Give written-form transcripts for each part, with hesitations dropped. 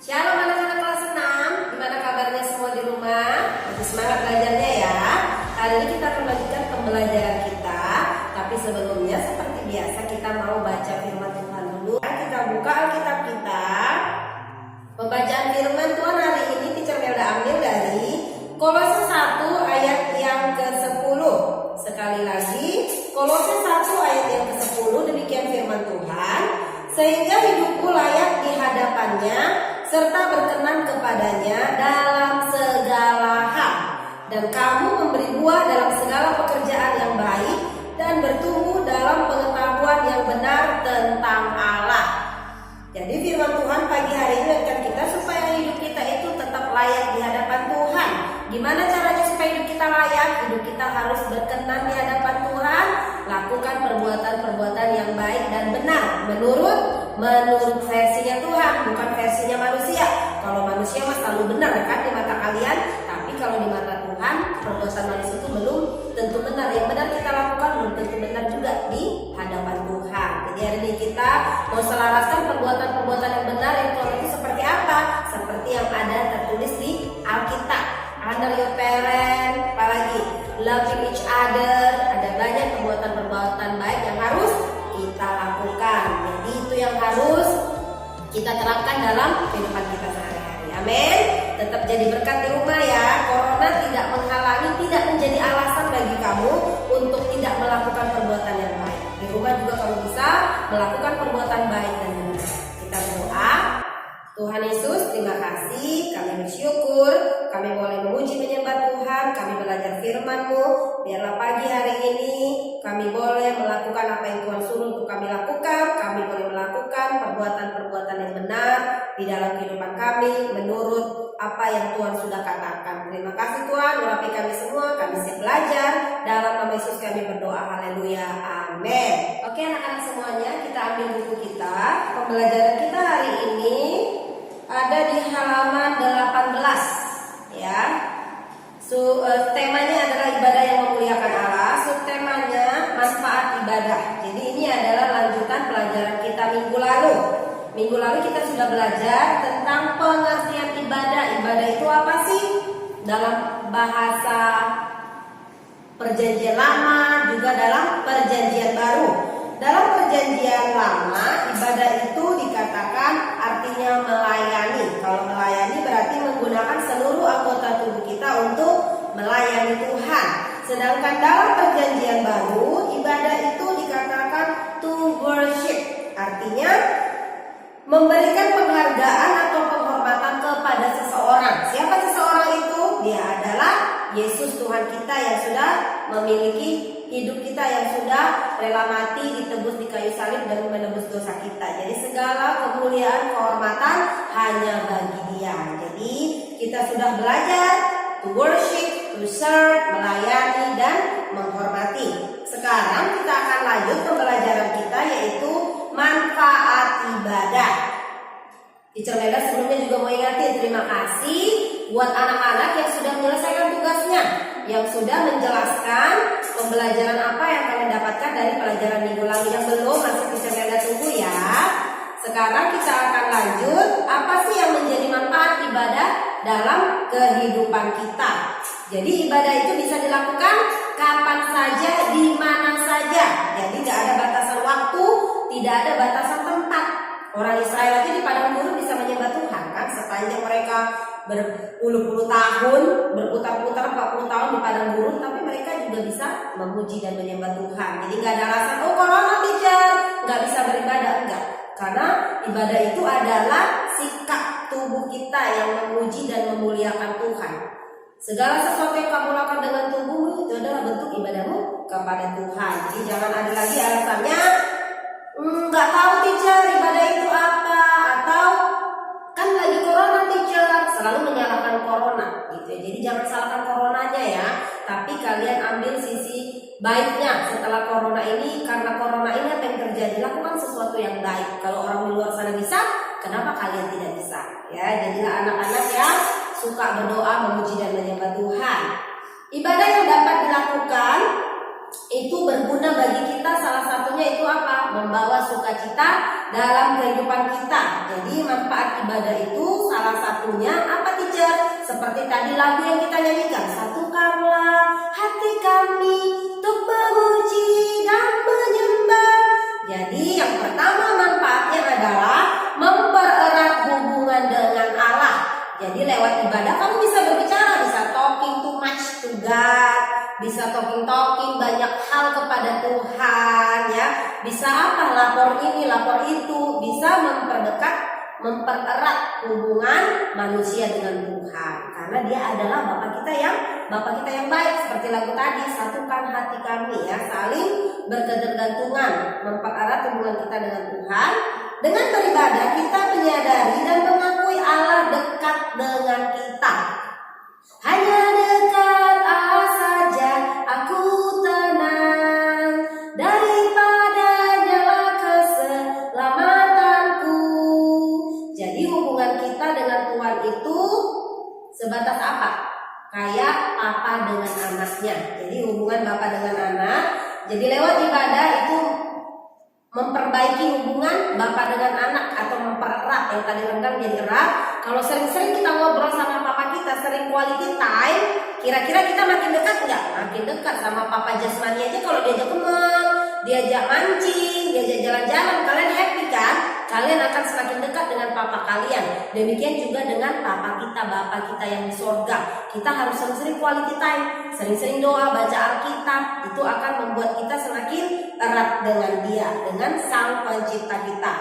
Shalom anak-anak kelas 6, gimana kabarnya semua di rumah? Masih semangat belajarnya ya. Hari ini kita akan melanjutkan pembelajaran kita. Tapi sebelumnya seperti biasa kita mau baca firman Tuhan dulu. Kita buka Alkitab kita. Pembacaan firman Tuhan hari ini teacher Melda ambil dari Kolose 1 ayat yang ke-10. Sekali lagi, Kolose 1 ayat yang ke-10, demikian firman Tuhan. Sehingga hidupku layak di hadapannya, serta berkenan kepadanya dalam segala hal. Dan kamu memberi buah dalam segala pekerjaan yang baik, dan bertumbuh dalam pengetahuan yang benar tentang Allah. Jadi firman Tuhan pagi hari ini mengingatkan kita supaya hidup kita itu tetap layak di hadapan Tuhan. Gimana caranya supaya hidup kita layak? Hidup kita harus berkenan di hadapan Tuhan. Lakukan perbuatan-perbuatan yang baik dan benar menurut versinya Tuhan, bukan versinya manusia. Kalau manusia mah selalu benar kan di mata kalian, tapi kalau di mata Tuhan perbuatan manusia itu belum tentu benar. Yang benar kita lakukan belum tentu benar juga di hadapan Tuhan. Jadi hari ini kita mau selaraskan perbuatan-perbuatan yang benar yang Tuhan itu seperti apa? Seperti yang ada tertulis di Alkitab. Honor your parents, apalagi loving each other. Ada banyak perbuatan-perbuatan baik yang harus kita lakukan. Jadi itu yang harus kita terapkan dalam kehidupan kita sehari-hari. Amin. Tetap jadi berkat di rumah ya. Corona tidak menghalangi, tidak menjadi alasan bagi kamu untuk tidak melakukan perbuatan yang baik. Di rumah juga kamu bisa melakukan perbuatan baik dan benar. Kita berdoa. Tuhan Yesus, terima kasih, kami bersyukur, kami boleh memuji menyembah Tuhan, kami belajar firman-Mu. Biarlah pagi hari ini kami boleh melakukan apa yang Tuhan suruh untuk kami lakukan. Kami boleh melakukan perbuatan-perbuatan yang benar di dalam kehidupan kami menurut apa yang Tuhan sudah katakan. Terima kasih Tuhan, urapi kami semua, kami siap belajar. Dalam nama Yesus kami berdoa, haleluya, amin. Oke anak-anak semuanya, kita ambil buku kita. Pembelajaran kita hari ini ada di halaman 18 ya. Temanya adalah ibadah yang memuliakan Allah. Subtemanya manfaat ibadah. Jadi ini adalah lanjutan pelajaran kita minggu lalu. Minggu lalu kita sudah belajar tentang pengertian ibadah. Ibadah itu apa sih? Dalam bahasa Perjanjian Lama, juga dalam Perjanjian Baru. Dalam Perjanjian Lama, ibadah itu dikatakan artinya melayani. Kalau melayani berarti menggunakan seluruh anggota tubuh kita untuk melayani Tuhan. Sedangkan dalam Perjanjian Baru, ibadah itu dikatakan to worship. Artinya memberikan penghargaan atau penghormatan kepada seseorang. Siapa seseorang itu? Dia adalah Yesus Tuhan kita yang sudah memiliki hidup kita, yang sudah rela mati, ditebus di kayu salib dan menebus dosa kita. Jadi segala kemuliaan, kehormatan hanya bagi Dia. Jadi kita sudah belajar to worship, to serve, melayani dan menghormati. Sekarang kita akan lanjut pembelajaran kita, yaitu manfaat ibadah. Teacher Mega sebelumnya juga mau ingatin terima kasih buat anak-anak yang sudah menyelesaikan tugasnya, yang sudah menjelaskan pembelajaran apa yang kalian dapatkan dari pelajaran minggu lalu. Yang belum masih Teacher Mega tunggu ya. Sekarang kita akan lanjut apa sih yang menjadi manfaat ibadah dalam kehidupan kita. Jadi ibadah itu bisa dilakukan kapan saja, di mana saja. Jadi tidak ada batasan waktu, tidak ada batasan tempat. Orang Israel aja di padang gurun bisa menyembah Tuhan kan, sepanjang mereka berpuluh-puluh tahun, berputar-putar 40 tahun di padang gurun, tapi mereka juga bisa memuji dan menyembah Tuhan. Jadi nggak ada alasan, oh corona teacher, nggak bisa beribadah, enggak. Karena ibadah itu adalah sikap tubuh kita yang memuji dan memuliakan Tuhan. Segala sesuatu yang kamu lakukan dengan tubuhmu itu adalah bentuk ibadahmu kepada Tuhan. Jadi jangan ada lagi alasannya, nggak tahu teacher ibadah itu apa, atau kan lagi corona teacher, selalu menyalahkan corona gitu ya. Jadi jangan salahkan coronanya ya, tapi kalian ambil sisi baiknya setelah corona ini. Karena corona ini apa yang terjadi, lakukan sesuatu yang baik. Kalau orang di luar sana bisa, kenapa kalian tidak bisa ya? Jadilah anak-anak yang suka berdoa, memuji dan menyembah Tuhan. Ibadah yang dapat dilakukan itu berguna bagi kita. Salah satunya itu apa? Membawa sukacita dalam kehidupan kita. Jadi manfaat ibadah itu salah satunya apa, teacher? Seperti tadi lagu yang kita nyanyikan, satukanlah hati kami untuk memuji dan menyembah. Jadi yang pertama manfaatnya adalah mempererat hubungan dengan Allah. Jadi lewat ibadah kamu bisa berbicara, bisa talking too much to God, bisa talking banyak hal kepada Tuhan, ya. Bisa apa? Lapor ini, lapor itu, bisa mempererat hubungan manusia dengan Tuhan. Karena Dia adalah Bapa kita yang baik. Seperti lagu tadi, satukan hati kami, ya, saling berketergantungan, mempererat hubungan kita dengan Tuhan. Dengan beribadah kita menyadari dan mengakui Allah dekat dengan kita. Hanya dekat Allah saja aku tenang, daripadanya keselamatanku. Jadi hubungan kita dengan Tuhan itu sebatas apa? Kayak papa dengan anaknya. Jadi hubungan bapak dengan anak. Jadi lewat ibadah itu memperbaiki hubungan bapak dengan anak atau mempererat, yang tadi renggang jadi erat. Kalau sering-sering kita ngobrol sama papa kita, sering quality time, kira-kira kita makin dekat nggak? Makin dekat. Sama papa jasmani aja kalau diajak kemana, diajak mancing, diajak jalan-jalan, kalian happy kan? Kalian akan semakin dekat dengan papa kalian. Demikian juga dengan papa kita, bapak kita yang di surga. Kita harus sering-sering quality time, sering-sering doa, baca Alkitab. Itu akan membuat kita semakin erat dengan Dia, dengan Sang Pencipta kita.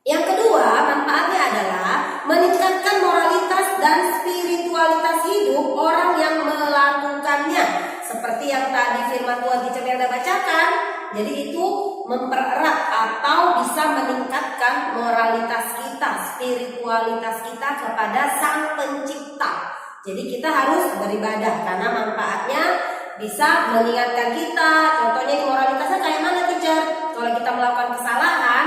Yang kedua, manfaatnya adalah meningkatkan moralitas dan spiritualitas hidup orang yang melakukannya. Seperti yang tadi firman Tuhan teacher yang bacakan. Jadi itu mempererat atau bisa meningkatkan moralitas kita, spiritualitas kita kepada Sang Pencipta. Jadi kita harus beribadah karena manfaatnya bisa mengingatkan kita. Contohnya di moralitasnya kayak mana, teacher? Kalau kita melakukan kesalahan,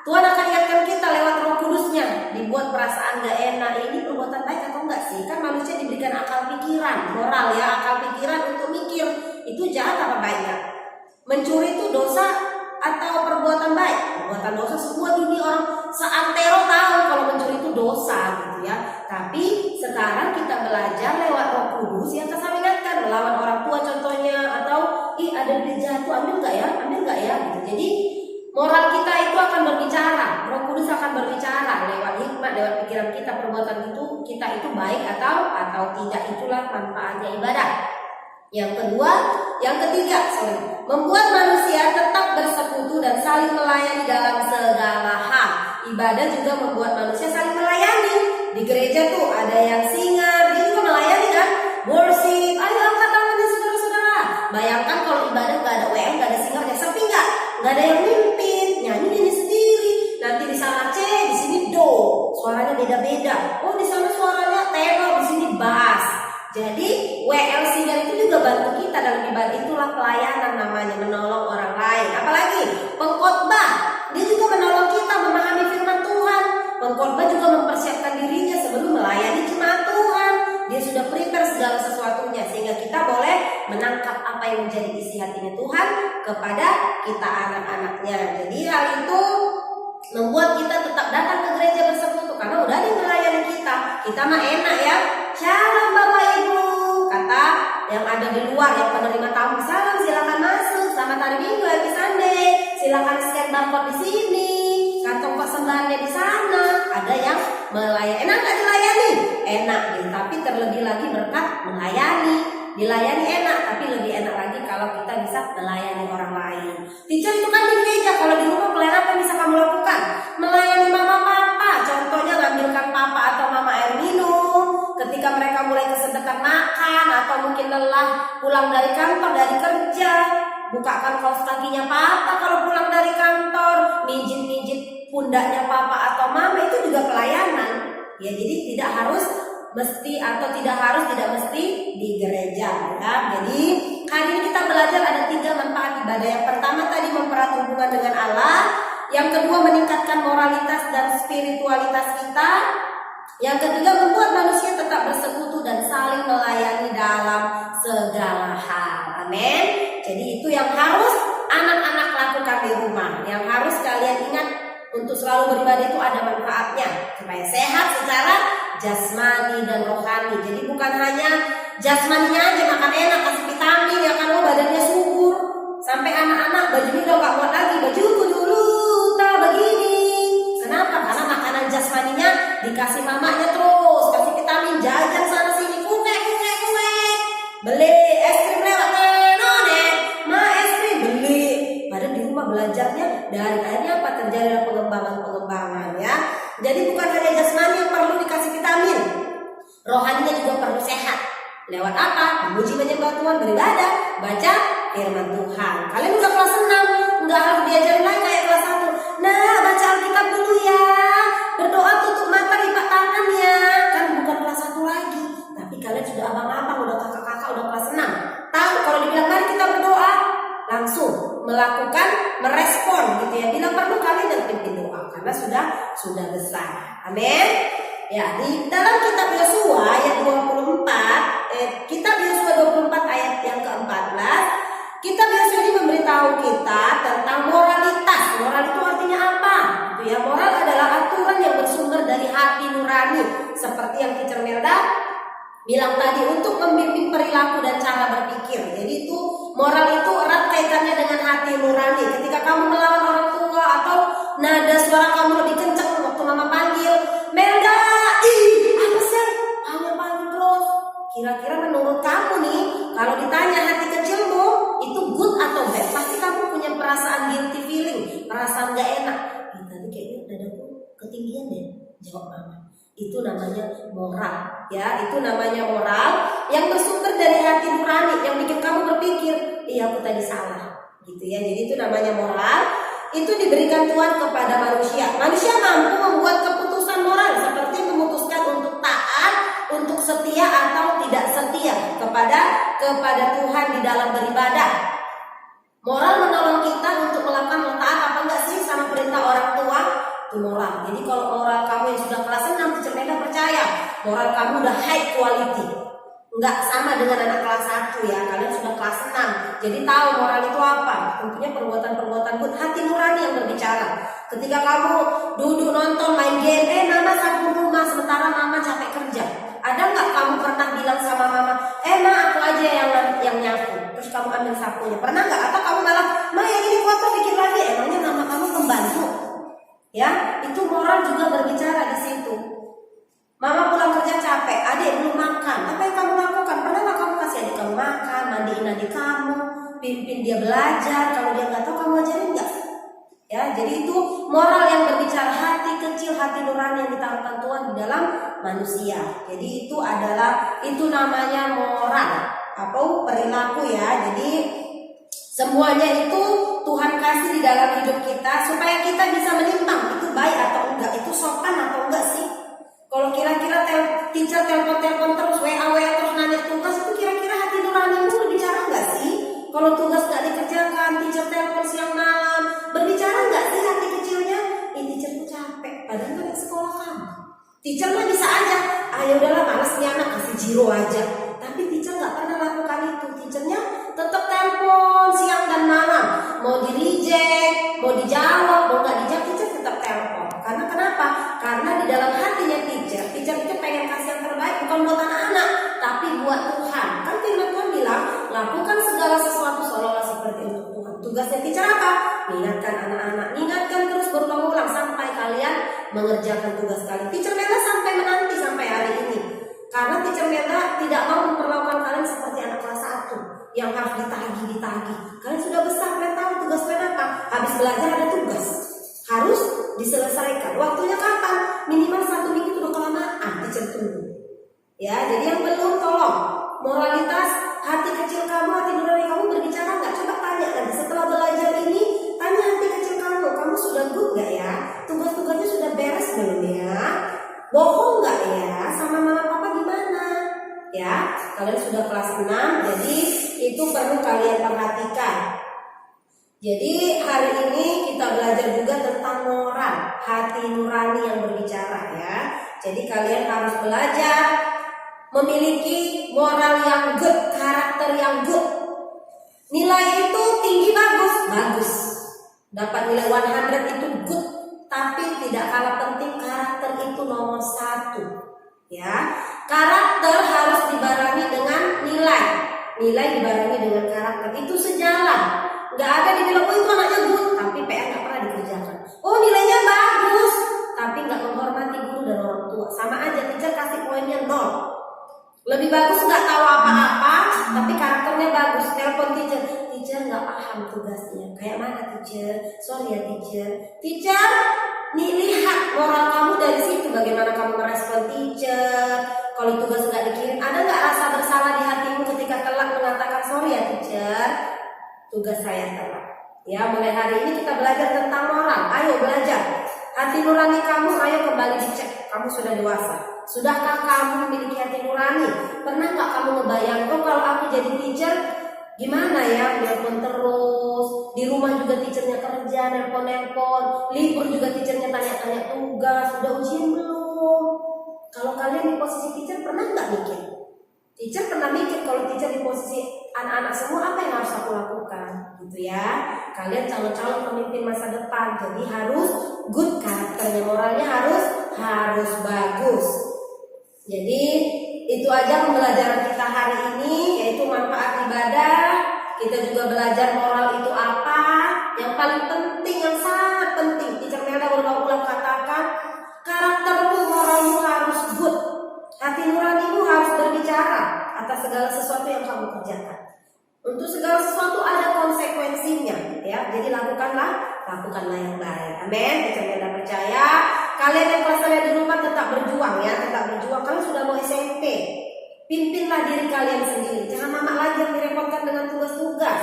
Tuhan akan ingatkan kita lewat Roh Kudusnya. Dibuat perasaan gak enak, ini perbuatan baik atau enggak sih? Kan manusia diberikan akal pikiran, moral ya, akal pikiran untuk mikir itu jahat apa baiknya. Mencuri itu dosa atau perbuatan baik? Perbuatan dosa. Semua dunia orang seantero tahu kalau mencuri itu dosa gitu ya. Tapi sekarang kita belajar lewat Roh Kudus yang kita ingatkan, melawan orang tua contohnya, atau ada duit jatuh, ambil nggak ya gitu. Jadi moral kita itu akan berbicara, Roh Kudus akan berbicara lewat hikmat, lewat pikiran kita, perbuatan itu kita itu baik atau tidak. Itulah manfaatnya ibadah. Yang ketiga, membuat manusia tetap bersekutu dan saling melayani dalam segala hal. Ibadah juga membuat manusia saling melayani. Di gereja tuh ada yang singer, dia juga melayani kan, worship. Ayo angkat tangannya saudara-saudara. Bayangkan kalau ibadah nggak ada WM, nggak ada singer, ya sepi nggak ada yang mimpin, nyanyi sendiri. Nanti di sana C, di sini do, suaranya beda-beda. Oh di sana suaranya tenor, di sini bass. Jadi WL singer itu juga bantu kita dalam ibadah. Itulah pelayanan namanya, menolong orang lain. Apalagi pengkhotbah, dia juga menolong kita memahami firman Tuhan. Pengkhotbah juga mempersiapkan dirinya sebelum melayani jemaat Tuhan. Dia sudah prepare segala sesuatunya sehingga kita boleh menangkap apa yang menjadi isi hatinya Tuhan kepada kita anak-anaknya. Jadi hal itu membuat kita tetap datang ke gereja bersekutu karena udah ada yang melayani kita. Kita mah enak ya. Shalom Bapak Ibu, kata yang ada di luar, yang penerima tamu, salam, silakan masuk. Selamat hari Minggu, happy Sunday. Silakan scan barcode di sini, kantong persembahannya di sana. Ada yang melayani. Enak nggak dilayani? Enak, tapi terlebih lagi berkat melayani. Dilayani enak, tapi lebih enak lagi kalau kita bisa melayani orang lain. Teacher itu kan di gereja, kalau di rumah pelayanan apa yang bisa kamu lakukan? Melayani mama papa, contohnya ngambilkan papa atau mama air minum ketika mereka mulai kesedekan makan, atau mungkin lelah pulang dari kantor, dari kerja. Bukakan kaos kakinya papa kalau pulang dari kantor, mijit-mijit pundaknya papa atau mama, itu juga pelayanan. Ya, jadi tidak mesti di gereja ya. Jadi hari ini kita belajar ada 3 manfaat ibadah. Yang pertama tadi mempererat hubungan dengan Allah, yang kedua meningkatkan moralitas dan spiritualitas kita, yang ketiga membuat manusia tetap bersekutu dan saling melayani dalam segala hal. Amin. Jadi itu yang harus anak-anak lakukan di rumah. Yang harus kalian ingat, untuk selalu beribadah itu ada manfaatnya supaya sehat secara jasmani dan rohani. Jadi bukan hanya jasmaninya aja makan enak, kasih vitamin ya kan, badannya subur. Sampai anak-anak bajunya udah gak muat lagi, bajuku dulu tak begini. Kenapa? Karena makanan jasmaninya dikasih mamanya terus, kasih vitamin, jajan sana sini, kue. Beli es krim lewat nonet, es krim beli. Padahal di rumah belajarnya dari akhirnya apa? Terjadi pengembangan ya. Jadi bukan hanya jasmani yang perlu dikasih vitamin, rohaninya juga perlu sehat. Lewat apa? Memuji menyembah Tuhan, beribadah, baca firman Tuhan. Kalian udah kelas 6, nggak harus diajarin lagi kayak kelas 1. Nah, baca Alkitab dulu ya. Berdoa tutup mata, lipat tangan ya. Kan bukan kelas 1 lagi. Tapi kalian sudah abang-abang, udah kakak-kakak, udah kelas 6. Tahu kalau dibilang mari kita berdoa, langsung melakukan, merespon gitu ya. Bila perlu kalian dan pimpin doa karena sudah besar. Amin. Ya, di dalam kitab Yosua ayat 24, kitab Yosua 24 ayat yang ke-14, kitab Yosua ini memberitahu kita tentang moralitas. Moral itu artinya apa? Itu ya, moral adalah aturan yang bersumber dari hati nurani, seperti yang Teacher Melda bilang tadi, untuk membimbing perilaku dan cara berpikir. Jadi itu moral itu erat kaitannya dengan hati nurani. Ketika kamu melawan orang tua atau nada suara kamu lebih kencang waktu mama panggil, Melda, apa sih? Panggil terus. Kira-kira menurut kamu nih, kalau ditanya hati kecilmu itu good atau bad, pasti kamu punya perasaan guilty feeling, perasaan gak enak. Tadi kayaknya dadaku ketinggian deh, jawab mama. Itu namanya moral, ya. Itu namanya moral yang bersumber dari hati nurani, yang bikin kamu berpikir, iya aku tadi salah, gitu ya. Jadi itu namanya moral. Itu diberikan Tuhan kepada manusia. Manusia mampu membuat keputusan moral, seperti memutuskan untuk taat, untuk setia atau tidak setia kepada Tuhan di dalam beribadah. Moral menolong kita untuk melakukan taat apa enggak sih sama perintah orang tua. Itu moral. Jadi kalau moral kamu yang sudah kelas 6, Teacher Melda percaya moral kamu udah high quality. Enggak sama dengan anak kelas 1 ya. Kalian sudah kelas 6. Jadi tahu moral itu apa. Tentunya perbuatan-perbuatan good, hati nurani yang berbicara. Ketika kamu duduk nonton main game, mama sapu rumah sementara mama capek kerja. Ada nggak kamu pernah bilang sama mama, ma aku aja yang nyapu, terus kamu ambil sapunya? Pernah nggak? Atau kamu malah, ma yang ini kotor bikin lagi? Emangnya mama kamu pembantu? Ya, itu moral juga berbicara di situ. Mama pulang kerja capek, adik belum makan. Apa yang kamu lakukan? Pernah nggak kamu kasih adik kamu makan, mandiin adik kamu, pimpin dia belajar? Kalau dia nggak tahu, kamu ajarin nggak? Ya, jadi itu moral yang berbicara, hati kecil, hati nurani yang ditanamkan Tuhan di dalam manusia. Jadi itu namanya moral atau perilaku ya. Jadi semuanya itu Tuhan kasih di dalam hidup kita supaya kita bisa menimbang itu baik atau enggak, itu sopan atau enggak sih. Kalau kira-kira teacher telepon terus, WA terus nanya tugas, itu kira-kira hati nuranimu berbicara enggak sih? Kalau tugas nggak dikerjakan, teacher telepon siang malam, berbicara nggak sih hati kecilnya? Teacher tuh capek, padahal kan sekolah kamu. Teacher mah bisa aja, ayo udahlah malas nih anak, kasih zero aja. Tapi teacher nggak pernah lakukan itu. Teachernya tetap telepon siang dan malam, mau di reject, mau dijawab, mau nggak dijawab, teacher tetap telepon. Karena kenapa? Karena di dalam hatinya teacher itu pengen kasih yang terbaik, bukan buat anak-anak, tapi buat Tuhan. Kan firman Tuhan bilang, lakukan segala sesuatu seolah-olah seperti untuk Tuhan. Tugasnya teacher apa? Mengingatkan anak-anak, ingatkan terus berulang-ulang sampai kalian mengerjakan tugas kalian. Teacher Melda sampai menanti sampai hari ini, karena Teacher Melda tidak mau memperlakukan kalian seperti anak kelas 1 yang harus ditagih. Kalian sudah besar, kalian tahu tugas kalian apa. Habis belajar ada tugas, harus diselesaikan. Waktunya kapan? Minimal 1 minggu itu udah kelamaan, teacher tunggu. Ya, jadi yang belum tolong moralitas hati kecil kamu, hati nurani kamu berbicara nggak? Coba tanya nanti setelah belajar ini, tanya hati kecil kamu sudah good nggak ya? Tugas-tugasnya sudah beres belum ya? Bohong nggak ya? Sama mama papa gimana? Ya, kalian sudah kelas 6, jadi itu perlu kalian perhatikan. Jadi hari ini kita belajar juga tentang moral, hati nurani yang berbicara ya. Jadi kalian harus belajar memiliki moral yang good, karakter yang good. Nilai itu tinggi bagus, bagus. Dapat nilai 100 itu good. Tapi tidak kalah penting karakter itu nomor 1. Ya, karakter harus dibarengi dengan nilai. Nilai dibarengi dengan karakter itu sejalan. Nggak ada dibilang oh itu anaknya good, tapi PR nggak pernah dikerjakan. Oh nilainya bagus, tapi nggak menghormati guru dan orang tua. Sama aja, teacher kasih poinnya 0. Lebih bagus nggak tahu apa-apa, tapi karakternya bagus. Telepon teacher, teacher nggak paham tugasnya. Kayak mana teacher? Sorry ya teacher. Teacher, nih lihat moral kamu dari situ. Bagaimana kamu merespon teacher? Kalau tugas nggak dikirim, ada nggak rasa bersalah di hatimu ketika telat mengatakan sorry ya teacher? Tugas saya telat. Ya, mulai hari ini kita belajar tentang moral. Ayo belajar. Hati nurani kamu, ayo kembali dicek. Kamu sudah dewasa. Sudahkah kamu memiliki hati nurani? Pernah nggak kamu ngebayang tuh kalau aku jadi teacher, gimana ya? Nelpon terus. Di rumah juga teachernya kerja, nelpon-nelpon. Libur juga teachernya tanya-tanya tugas. Udah ujian belum? Kalau kalian di posisi teacher pernah nggak mikir? Teacher pernah mikir kalau teacher di posisi anak-anak semua apa yang harus aku lakukan, gitu ya. Kalian calon-calon pemimpin masa depan, jadi harus good karakternya, moralnya harus bagus. Jadi itu aja pembelajaran kita hari ini, yaitu manfaat ibadah. Kita juga belajar moral itu apa. Yang paling penting, yang sangat penting, Teacher Melda berulang-ulang katakan, karaktermu, moralmu harus good. Hati nuranimu harus berbicara atas segala sesuatu yang kamu kerjakan. Untuk segala sesuatu ada konsekuensinya, ya. Jadi lakukanlah yang baik. Amin. Teacher Melda percaya kalian yang kelas di rumah tetap berjuang, ya, tetap berjuang. Kalian sudah mau SMP, pimpinlah diri kalian sendiri. Jangan mama lagi yang direpotkan dengan tugas-tugas.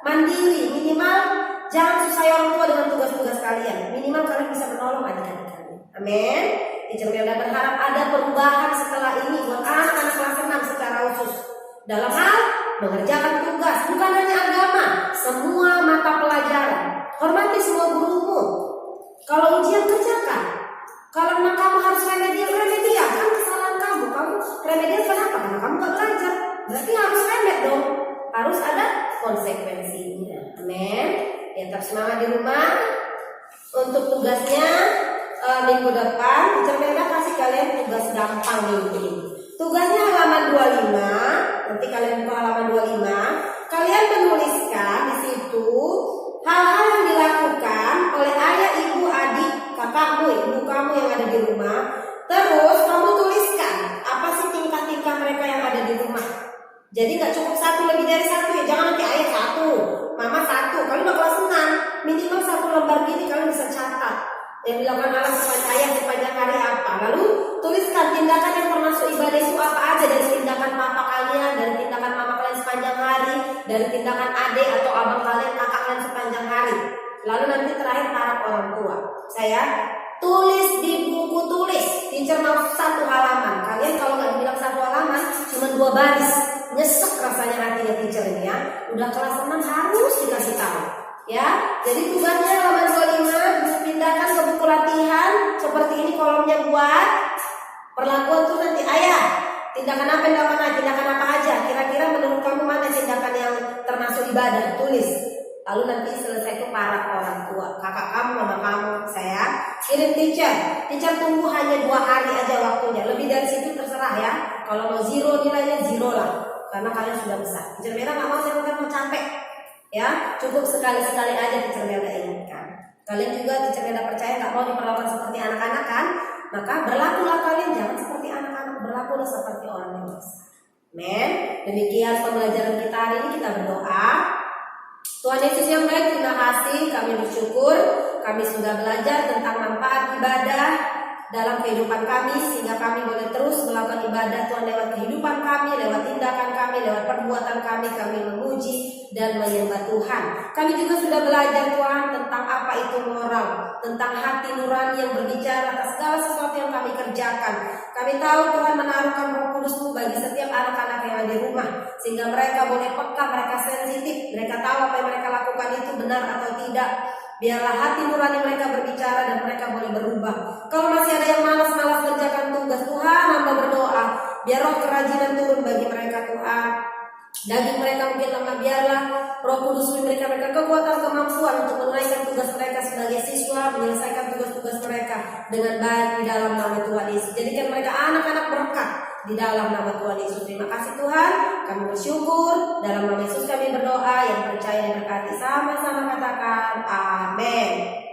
Mandiri, minimal jangan susah orang tua dengan tugas-tugas kalian. Minimal kalian bisa menolong adik-adik kalian. Amin. Teacher Melda berharap ada perubahan setelah ini buat anak-anak kelas 6 secara khusus dalam hal mengerjakan tugas, bukan hanya agama, semua mata pelajaran. Hormati semua gurumu. Kalau ujian kerjakan. Kalau memang kamu harus remedial, kan kesalahan kamu. Kamu remedial kenapa? Karena kamu gak belajar. Berarti harus remed dong. Harus ada konsekuensinya. Amin. Ya, tetap semangat di rumah. Untuk tugasnya minggu depan Teacher Melda kasih kalian tugas gampang minggu ini. Tugasnya halaman 25. Nanti kalian buka halaman 25. Kalian menuliskan di situ hal-hal yang dilakukan oleh ayah, ibu, adik, kakakmu, ibu kamu yang ada di rumah. Terus kamu tuliskan apa sih tingkah-tingkah mereka yang ada di rumah. Jadi nggak cukup satu, lebih dari satu ya. Jangan nanti ayah 1, mama 1. Kalian udah kelas 6, minimal 1 lembar gini kalian bisa catat. Yang dilakukan ayah sepanjang hari apa. Lalu tuliskan tindakan yang termasuk ibadah itu apa aja. Dari tindakan papa kalian, dari tindakan mama kalian sepanjang hari, dari tindakan adik atau abang kalian, kakak kalian sepanjang hari. Lalu nanti terakhir harap orang tua. Saya tulis di buku tulis. Teacher mau 1 halaman. Kalian kalau nggak dibilang 1 halaman, cuma 2 baris. Nyesek rasanya hatinya teacher ini, ya. Udah kelas 6 harus dikasih tahu. Ya, jadi tugasnya halaman 25 pindahkan ke buku latihan seperti ini, kolomnya buat perlakuan tuh nanti ayah. Tindakan apa aja. Kira-kira menurut kamu mana tindakan yang termasuk ibadah? Tulis. Lalu nanti selesai itu para orang tua, kakak kamu, mama kamu, saya kirim teacher. Teacher tunggu hanya 2 hari aja waktunya. Lebih dari situ terserah ya. Kalau mau 0 nilainya 0 lah, karena kalian sudah besar. Teacher Melda nggak mau saya mau capek. Ya, cukup sekali-sekali aja Teacher Melda ingatkan. Kalian juga Teacher Melda percaya nggak mau diperlakukan seperti anak-anak kan? Maka berlakulah kalian jangan seperti anak-anak, berlakulah seperti orang dewasa. Men, demikian pembelajaran kita hari ini. Kita berdoa. Tuhan Yesus yang baik, terima kasih. Kami bersyukur kami sudah belajar tentang manfaat ibadah dalam kehidupan kami, sehingga kami boleh terus melakukan ibadah Tuhan lewat kehidupan kami, lewat tindakan kami, lewat perbuatan kami memuji dan menyembah Tuhan. Kami juga sudah belajar Tuhan tentang apa itu moral, tentang hati nurani yang berbicara atas segala sesuatu yang kami kerjakan. Kami tahu Tuhan menaruhkan Roh Kudus-Mu bagi setiap anak-anak yang ada di rumah, sehingga mereka boleh peka, mereka sensitif, mereka tahu apa yang mereka lakukan itu benar atau tidak. Biarlah hati nurani mereka berbicara dan mereka boleh berubah. Kalau masih ada yang malas-malas kerjakan tugas, Tuhan hamba berdoa, biar roh kerajinan turun bagi mereka Tuhan. Daging mereka mungkin lemah, biarlah Roh Kudus memberikan mereka kekuatan, kemampuan untuk menunaikan tugas mereka sebagai siswa, menyelesaikan tugas-tugas mereka dengan baik di dalam nama Tuhan Yesus. Jadikan mereka anak-anak berkat di dalam nama Tuhan Yesus. Terima kasih Tuhan, kami bersyukur. Dalam nama Yesus kami berdoa, yang percaya dan berkati sama-sama katakan amin.